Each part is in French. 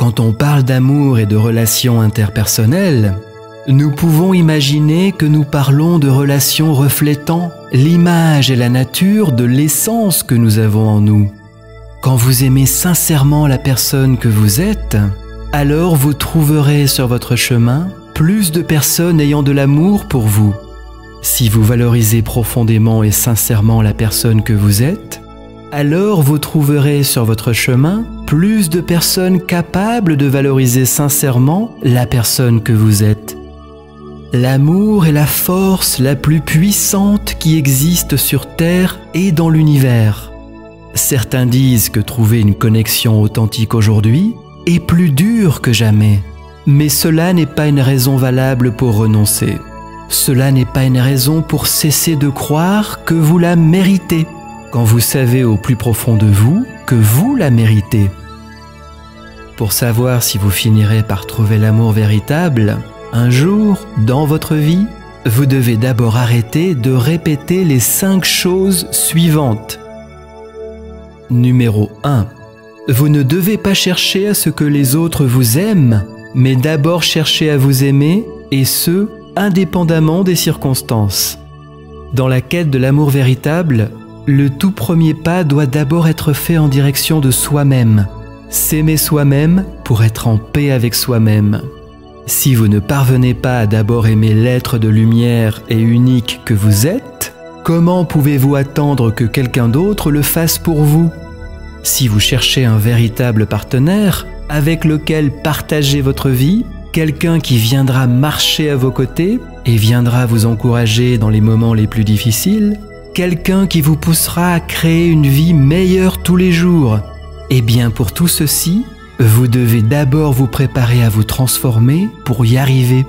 Quand on parle d'amour et de relations interpersonnelles, nous pouvons imaginer que nous parlons de relations reflétant l'image et la nature de l'essence que nous avons en nous. Quand vous aimez sincèrement la personne que vous êtes, alors vous trouverez sur votre chemin plus de personnes ayant de l'amour pour vous. Si vous valorisez profondément et sincèrement la personne que vous êtes, alors vous trouverez sur votre chemin plus de personnes capables de valoriser sincèrement la personne que vous êtes. L'amour est la force la plus puissante qui existe sur Terre et dans l'univers. Certains disent que trouver une connexion authentique aujourd'hui est plus dur que jamais. Mais cela n'est pas une raison valable pour renoncer. Cela n'est pas une raison pour cesser de croire que vous la méritez, quand vous savez au plus profond de vous que vous la méritez. Pour savoir si vous finirez par trouver l'amour véritable, un jour, dans votre vie, vous devez d'abord arrêter de répéter les 5 choses suivantes. Numéro 1. Vous ne devez pas chercher à ce que les autres vous aiment, mais d'abord chercher à vous aimer, et ce, indépendamment des circonstances. Dans la quête de l'amour véritable, le tout premier pas doit d'abord être fait en direction de soi-même. S'aimer soi-même pour être en paix avec soi-même. Si vous ne parvenez pas à d'abord aimer l'être de lumière et unique que vous êtes, comment pouvez-vous attendre que quelqu'un d'autre le fasse pour vous? Si vous cherchez un véritable partenaire avec lequel partager votre vie, quelqu'un qui viendra marcher à vos côtés et viendra vous encourager dans les moments les plus difficiles, quelqu'un qui vous poussera à créer une vie meilleure tous les jours, eh bien pour tout ceci, vous devez d'abord vous préparer à vous transformer pour y arriver.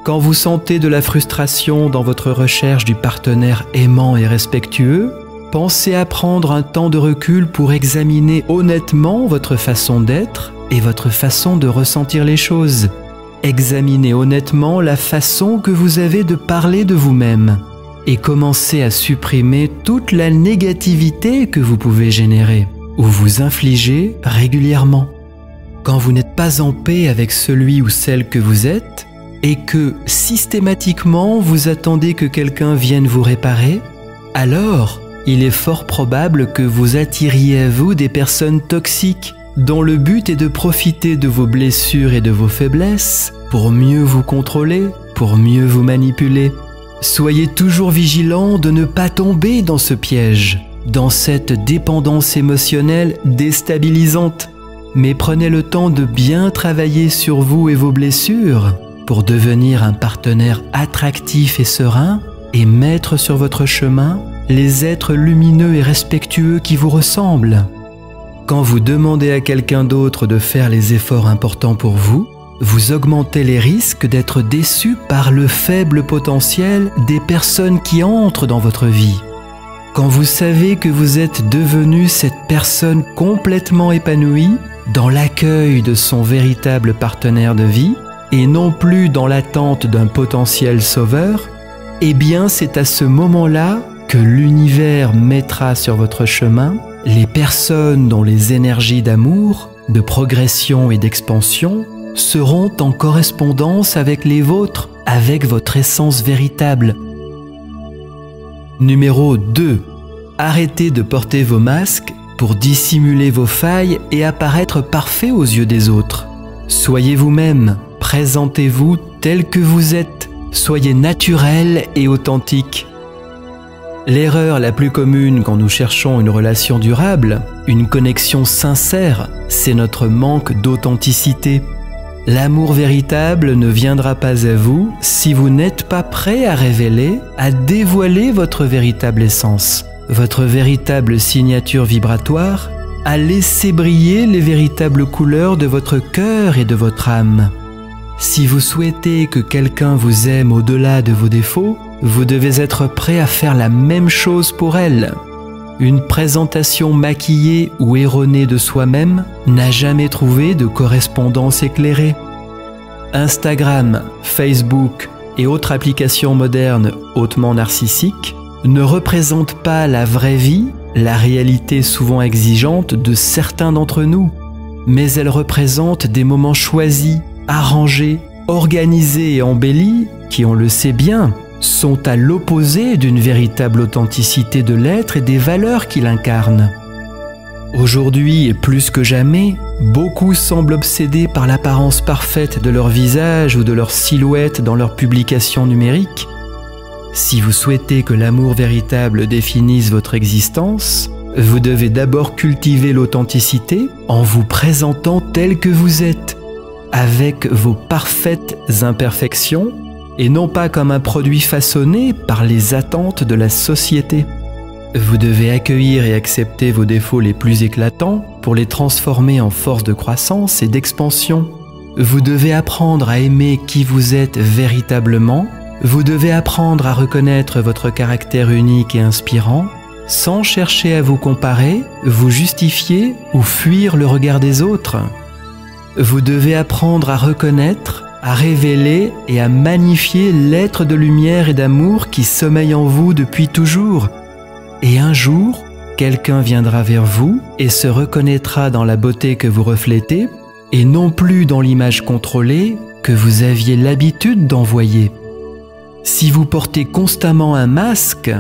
Quand vous sentez de la frustration dans votre recherche du partenaire aimant et respectueux, pensez à prendre un temps de recul pour examiner honnêtement votre façon d'être et votre façon de ressentir les choses. Examinez honnêtement la façon que vous avez de parler de vous-même et commencez à supprimer toute la négativité que vous pouvez générer ou vous infliger régulièrement. Quand vous n'êtes pas en paix avec celui ou celle que vous êtes et que systématiquement vous attendez que quelqu'un vienne vous réparer, alors il est fort probable que vous attiriez à vous des personnes toxiques dont le but est de profiter de vos blessures et de vos faiblesses pour mieux vous contrôler, pour mieux vous manipuler. Soyez toujours vigilant de ne pas tomber dans ce piège, dans cette dépendance émotionnelle déstabilisante. Mais prenez le temps de bien travailler sur vous et vos blessures pour devenir un partenaire attractif et serein et mettre sur votre chemin les êtres lumineux et respectueux qui vous ressemblent. Quand vous demandez à quelqu'un d'autre de faire les efforts importants pour vous, vous augmentez les risques d'être déçu par le faible potentiel des personnes qui entrent dans votre vie. Quand vous savez que vous êtes devenu cette personne complètement épanouie dans l'accueil de son véritable partenaire de vie et non plus dans l'attente d'un potentiel sauveur, eh bien c'est à ce moment-là que l'univers mettra sur votre chemin les personnes dont les énergies d'amour, de progression et d'expansion seront en correspondance avec les vôtres, avec votre essence véritable. Numéro 2. Arrêtez de porter vos masques pour dissimuler vos failles et apparaître parfait aux yeux des autres. Soyez vous-même, présentez-vous tel que vous êtes, soyez naturel et authentique. L'erreur la plus commune quand nous cherchons une relation durable, une connexion sincère, c'est notre manque d'authenticité. L'amour véritable ne viendra pas à vous si vous n'êtes pas prêt à révéler, à dévoiler votre véritable essence, votre véritable signature vibratoire, à laisser briller les véritables couleurs de votre cœur et de votre âme. Si vous souhaitez que quelqu'un vous aime au-delà de vos défauts, vous devez être prêt à faire la même chose pour elle. Une présentation maquillée ou erronée de soi-même n'a jamais trouvé de correspondance éclairée. Instagram, Facebook et autres applications modernes hautement narcissiques ne représentent pas la vraie vie, la réalité souvent exigeante de certains d'entre nous. mais elles représentent des moments choisis, arrangés, organisés et embellis qui, on le sait bien, sont à l'opposé d'une véritable authenticité de l'être et des valeurs qu'il incarne. Aujourd'hui et plus que jamais, beaucoup semblent obsédés par l'apparence parfaite de leur visage ou de leur silhouette dans leurs publications numériques. Si vous souhaitez que l'amour véritable définisse votre existence, vous devez d'abord cultiver l'authenticité en vous présentant tel que vous êtes, avec vos parfaites imperfections et non pas comme un produit façonné par les attentes de la société. Vous devez accueillir et accepter vos défauts les plus éclatants pour les transformer en force de croissance et d'expansion. Vous devez apprendre à aimer qui vous êtes véritablement. Vous devez apprendre à reconnaître votre caractère unique et inspirant, sans chercher à vous comparer, vous justifier ou fuir le regard des autres. Vous devez apprendre à reconnaître, à révéler et à magnifier l'être de lumière et d'amour qui sommeille en vous depuis toujours. Et un jour, quelqu'un viendra vers vous et se reconnaîtra dans la beauté que vous reflétez et non plus dans l'image contrôlée que vous aviez l'habitude d'envoyer. Si vous portez constamment un masque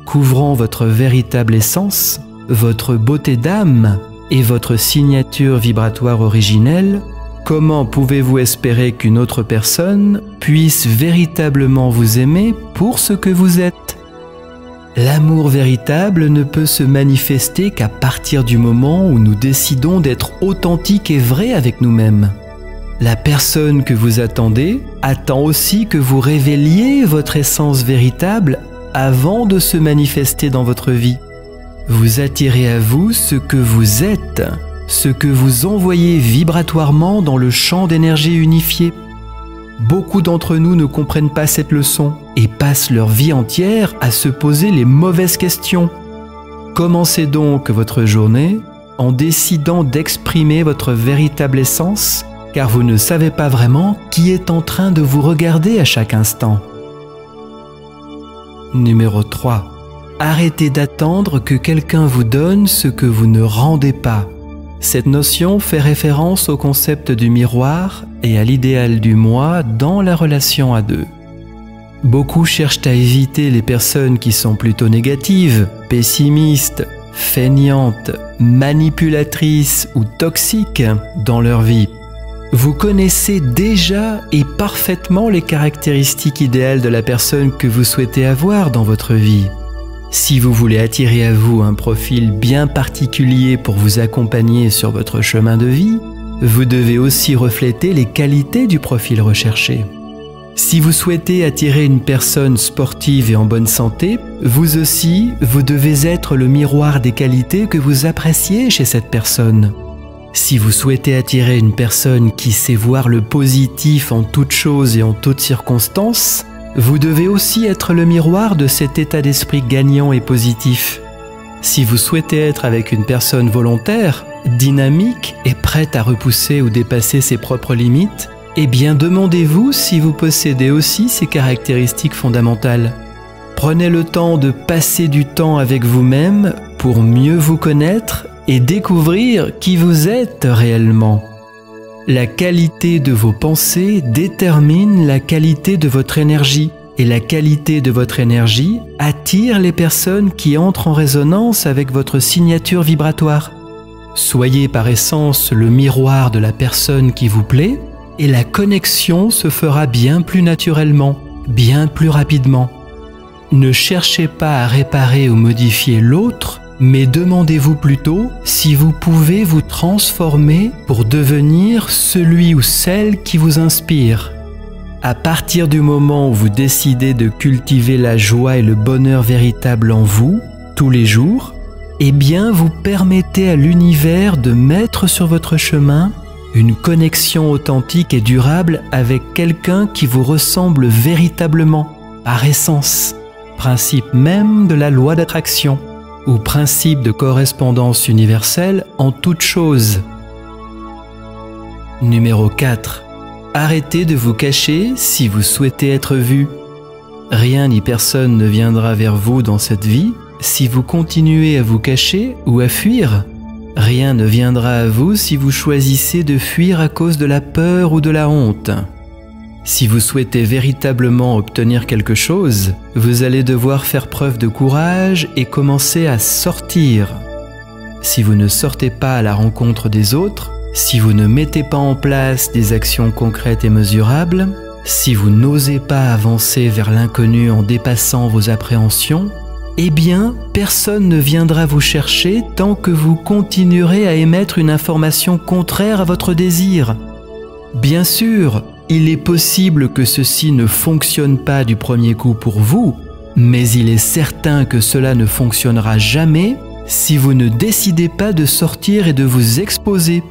couvrant votre véritable essence, votre beauté d'âme et votre signature vibratoire originelle, comment pouvez-vous espérer qu'une autre personne puisse véritablement vous aimer pour ce que vous êtes ? L'amour véritable ne peut se manifester qu'à partir du moment où nous décidons d'être authentiques et vrais avec nous-mêmes. La personne que vous attendez attend aussi que vous révéliez votre essence véritable avant de se manifester dans votre vie. Vous attirez à vous ce que vous êtes, ce que vous envoyez vibratoirement dans le champ d'énergie unifié. Beaucoup d'entre nous ne comprennent pas cette leçon et passent leur vie entière à se poser les mauvaises questions. Commencez donc votre journée en décidant d'exprimer votre véritable essence, car vous ne savez pas vraiment qui est en train de vous regarder à chaque instant. Numéro 3. Arrêtez d'attendre que quelqu'un vous donne ce que vous ne rendez pas. Cette notion fait référence au concept du miroir et à l'idéal du moi dans la relation à deux. Beaucoup cherchent à éviter les personnes qui sont plutôt négatives, pessimistes, feignantes, manipulatrices ou toxiques dans leur vie. Vous connaissez déjà et parfaitement les caractéristiques idéales de la personne que vous souhaitez avoir dans votre vie. Si vous voulez attirer à vous un profil bien particulier pour vous accompagner sur votre chemin de vie, vous devez aussi refléter les qualités du profil recherché. Si vous souhaitez attirer une personne sportive et en bonne santé, vous aussi, vous devez être le miroir des qualités que vous appréciez chez cette personne. Si vous souhaitez attirer une personne qui sait voir le positif en toutes choses et en toutes circonstances, vous devez aussi être le miroir de cet état d'esprit gagnant et positif. Si vous souhaitez être avec une personne volontaire, dynamique et prête à repousser ou dépasser ses propres limites, eh bien demandez-vous si vous possédez aussi ces caractéristiques fondamentales. Prenez le temps de passer du temps avec vous-même pour mieux vous connaître et découvrir qui vous êtes réellement. La qualité de vos pensées détermine la qualité de votre énergie, et la qualité de votre énergie attire les personnes qui entrent en résonance avec votre signature vibratoire. Soyez par essence le miroir de la personne qui vous plaît, et la connexion se fera bien plus naturellement, bien plus rapidement. Ne cherchez pas à réparer ou modifier l'autre, mais demandez-vous plutôt si vous pouvez vous transformer pour devenir celui ou celle qui vous inspire. À partir du moment où vous décidez de cultiver la joie et le bonheur véritable en vous, tous les jours, eh bien vous permettez à l'univers de mettre sur votre chemin une connexion authentique et durable avec quelqu'un qui vous ressemble véritablement, par essence, principe même de la loi d'attraction, ou principe de correspondance universelle en toutes choses. Numéro 4. Arrêtez de vous cacher si vous souhaitez être vu. Rien ni personne ne viendra vers vous dans cette vie si vous continuez à vous cacher ou à fuir. Rien ne viendra à vous si vous choisissez de fuir à cause de la peur ou de la honte. Si vous souhaitez véritablement obtenir quelque chose, vous allez devoir faire preuve de courage et commencer à sortir. Si vous ne sortez pas à la rencontre des autres, si vous ne mettez pas en place des actions concrètes et mesurables, si vous n'osez pas avancer vers l'inconnu en dépassant vos appréhensions, eh bien, personne ne viendra vous chercher tant que vous continuerez à émettre une information contraire à votre désir. Bien sûr, il est possible que ceci ne fonctionne pas du premier coup pour vous, mais il est certain que cela ne fonctionnera jamais si vous ne décidez pas de sortir et de vous exposer.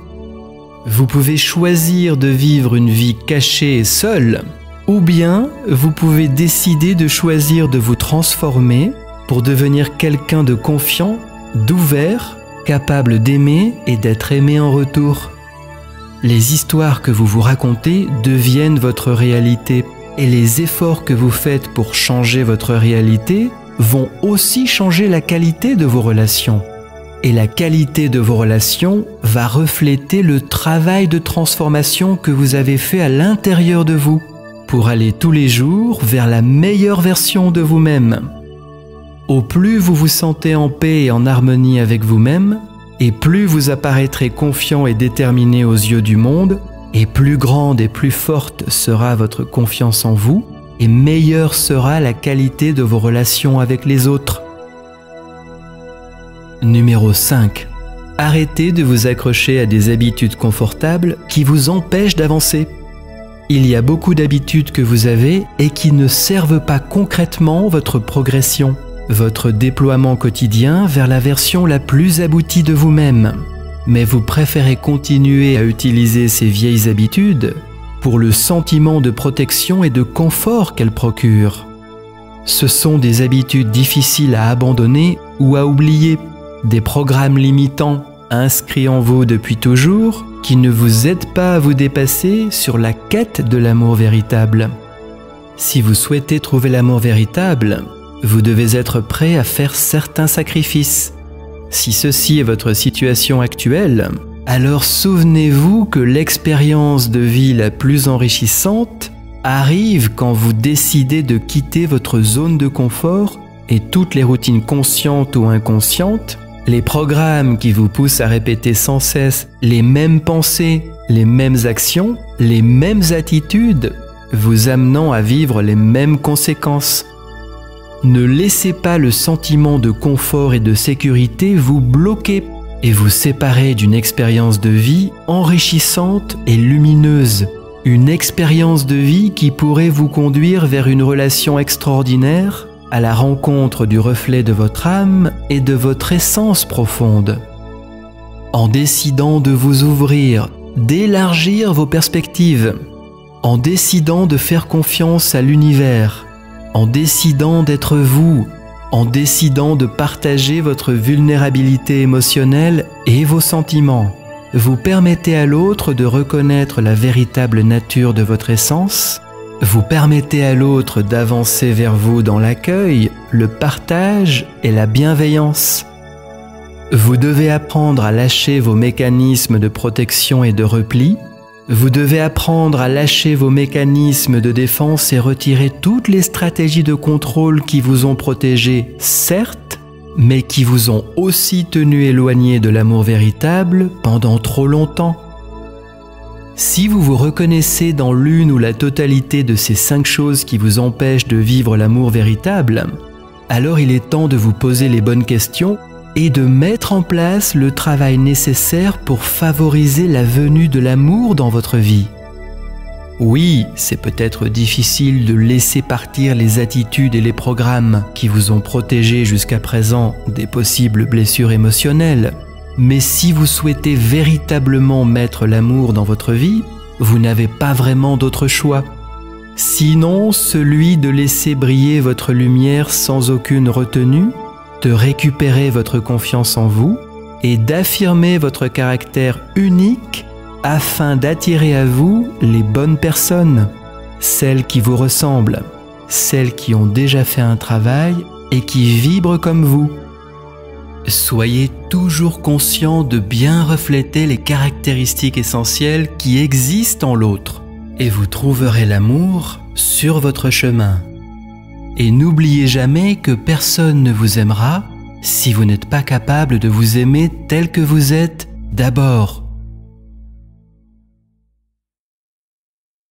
Vous pouvez choisir de vivre une vie cachée et seule, ou bien vous pouvez décider de choisir de vous transformer pour devenir quelqu'un de confiant, d'ouvert, capable d'aimer et d'être aimé en retour. Les histoires que vous vous racontez deviennent votre réalité et les efforts que vous faites pour changer votre réalité vont aussi changer la qualité de vos relations. Et la qualité de vos relations va refléter le travail de transformation que vous avez fait à l'intérieur de vous pour aller tous les jours vers la meilleure version de vous-même. Au plus vous vous sentez en paix et en harmonie avec vous-même, et plus vous apparaîtrez confiant et déterminé aux yeux du monde, et plus grande et plus forte sera votre confiance en vous, et meilleure sera la qualité de vos relations avec les autres. Numéro 5. Arrêtez de vous accrocher à des habitudes confortables qui vous empêchent d'avancer. Il y a beaucoup d'habitudes que vous avez et qui ne servent pas concrètement votre progression, votre déploiement quotidien vers la version la plus aboutie de vous-même. Mais vous préférez continuer à utiliser ces vieilles habitudes pour le sentiment de protection et de confort qu'elles procurent. Ce sont des habitudes difficiles à abandonner ou à oublier, des programmes limitants inscrits en vous depuis toujours qui ne vous aident pas à vous dépasser sur la quête de l'amour véritable. Si vous souhaitez trouver l'amour véritable, vous devez être prêt à faire certains sacrifices. Si ceci est votre situation actuelle, alors souvenez-vous que l'expérience de vie la plus enrichissante arrive quand vous décidez de quitter votre zone de confort et toutes les routines conscientes ou inconscientes, les programmes qui vous poussent à répéter sans cesse les mêmes pensées, les mêmes actions, les mêmes attitudes, vous amenant à vivre les mêmes conséquences. Ne laissez pas le sentiment de confort et de sécurité vous bloquer et vous séparer d'une expérience de vie enrichissante et lumineuse. Une expérience de vie qui pourrait vous conduire vers une relation extraordinaire, à la rencontre du reflet de votre âme et de votre essence profonde. En décidant de vous ouvrir, d'élargir vos perspectives, en décidant de faire confiance à l'univers, en décidant d'être vous, en décidant de partager votre vulnérabilité émotionnelle et vos sentiments, vous permettez à l'autre de reconnaître la véritable nature de votre essence, vous permettez à l'autre d'avancer vers vous dans l'accueil, le partage et la bienveillance. Vous devez apprendre à lâcher vos mécanismes de protection et de repli. Vous devez apprendre à lâcher vos mécanismes de défense et retirer toutes les stratégies de contrôle qui vous ont protégé, certes, mais qui vous ont aussi tenu éloigné de l'amour véritable pendant trop longtemps. Si vous vous reconnaissez dans l'une ou la totalité de ces 5 choses qui vous empêchent de vivre l'amour véritable, alors il est temps de vous poser les bonnes questions et de mettre en place le travail nécessaire pour favoriser la venue de l'amour dans votre vie. Oui, c'est peut-être difficile de laisser partir les attitudes et les programmes qui vous ont protégé jusqu'à présent des possibles blessures émotionnelles. Mais si vous souhaitez véritablement mettre l'amour dans votre vie, vous n'avez pas vraiment d'autre choix. Sinon, celui de laisser briller votre lumière sans aucune retenue, de récupérer votre confiance en vous et d'affirmer votre caractère unique afin d'attirer à vous les bonnes personnes, celles qui vous ressemblent, celles qui ont déjà fait un travail et qui vibrent comme vous. Soyez toujours conscient de bien refléter les caractéristiques essentielles qui existent en l'autre et vous trouverez l'amour sur votre chemin. Et n'oubliez jamais que personne ne vous aimera si vous n'êtes pas capable de vous aimer tel que vous êtes d'abord.